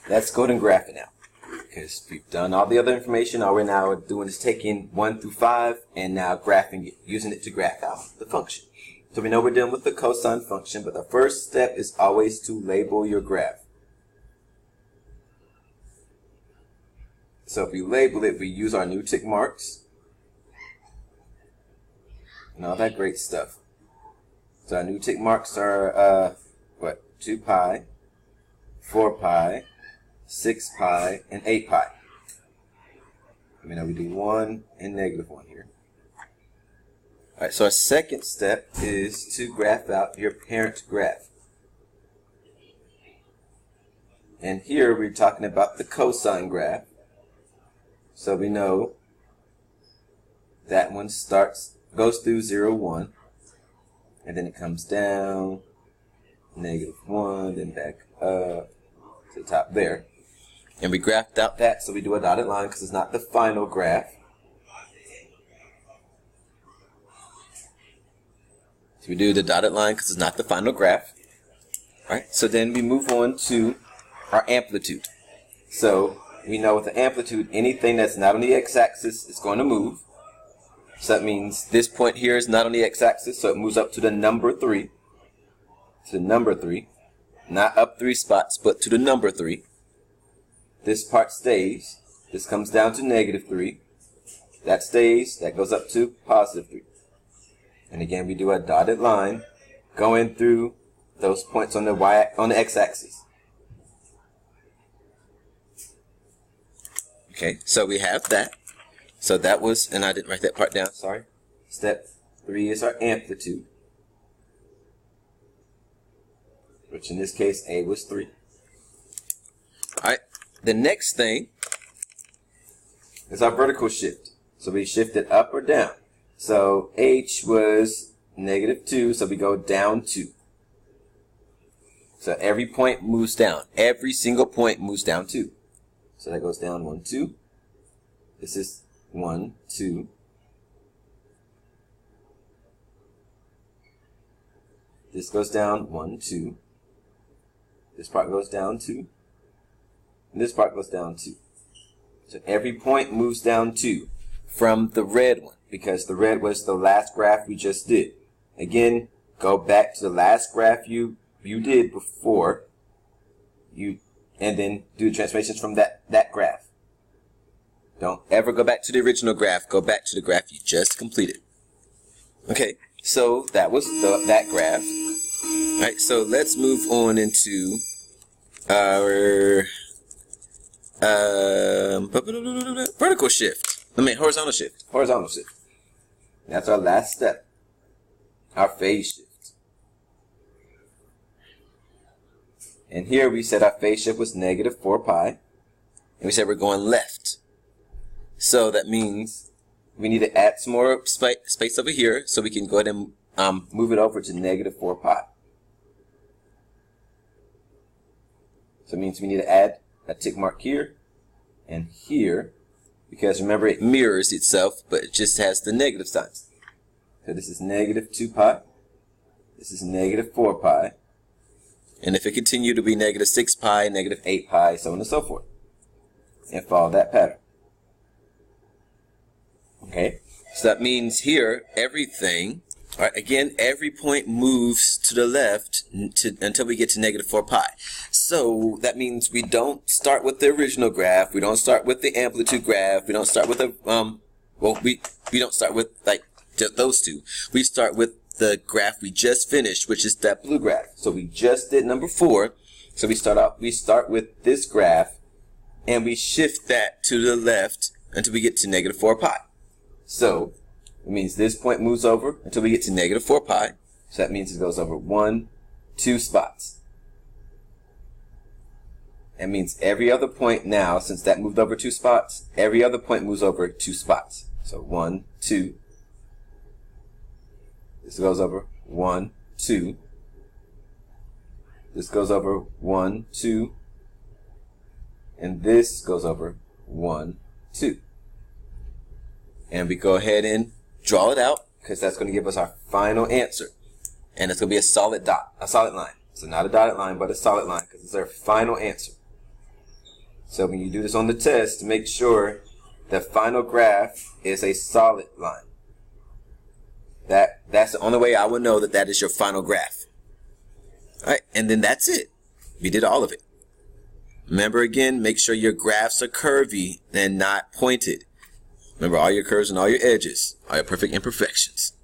let's go and graph it now. Because we've done all the other information. All we're now doing is taking 1 through 5 and now graphing it, using it to graph out the function. So we know we're dealing with the cosine function, but the first step is always to label your graph. So if we label it, we use our new tick marks and all that great stuff. So our new tick marks are 2 pi, 4 pi, 6 pi, and 8 pi. We do 1 and -1 here. Alright, so our second step is to graph out your parent graph. And here we're talking about the cosine graph. So we know that one goes through 0, 1, and then it comes down, -1, then back up to the top there. And we graphed out that, so we do a dotted line because it's not the final graph. So we do the dotted line because it's not the final graph. Alright, so then we move on to our amplitude. So we know with the amplitude, anything that's not on the x-axis is going to move. So that means this point here is not on the x-axis, so it moves up to the number 3. To the number 3. Not up 3 spots, but to the number 3. This part stays. This comes down to -3. That stays. That goes up to +3. And again, we do a dotted line going through those points on the x-axis. Okay, so we have that. So that was, and I didn't write that part down, sorry. Step 3 is our amplitude, which in this case, A was 3. Alright, the next thing is our vertical shift. So we shift it up or down. So H was -2, so we go down 2. So every point moves down. Every single point moves down 2. So that goes down 1, 2. This is 1, 2. This goes down 1, 2. This part goes down 2. And this part goes down 2. So every point moves down 2 from the red one, because the red was the last graph we just did. Again, go back to the last graph you did before and then do the transformations from that graph. Don't ever go back to the original graph. Go back to the graph you just completed. Okay, so that was that graph. All right, so let's move on into our vertical shift. Horizontal shift. Horizontal shift. That's our last step. Our phase shift. And here we said our phase shift was -4 pi. And we said we're going left. So that means we need to add some more space over here so we can go ahead and move it over to -4 pi. So it means we need to add a tick mark here and here, because remember it mirrors itself, but it just has the negative signs. So this is -2 pi. This is -4 pi. And if it continued to be -6 pi, -8 pi, so on and so forth. And follow that pattern. Okay, so that means here everything, all right, again, every point moves to the left until we get to -4 pi. So that means we don't start with the original graph. We don't start with the amplitude graph. We don't start with the we don't start with like those two. We start with the graph we just finished, which is that blue graph. So we just did number 4. So we start with this graph and we shift that to the left until we get to -4 pi. So it means this point moves over until we get to -4 pi. So that means it goes over 1, 2 spots. That means every other point now, since that moved over 2 spots, every other point moves over 2 spots. So 1, 2. This goes over 1, 2. This goes over 1, 2. And this goes over 1, 2. And we go ahead and draw it out, because that's going to give us our final answer. And it's going to be a solid dot, a solid line. So not a dotted line, but a solid line, because it's our final answer. So when you do this on the test, make sure the final graph is a solid line. That's the only way I would know that that is your final graph. All right, and then that's it. We did all of it. Remember again, make sure your graphs are curvy and not pointed. Remember all your curves and all your edges are your perfect imperfections.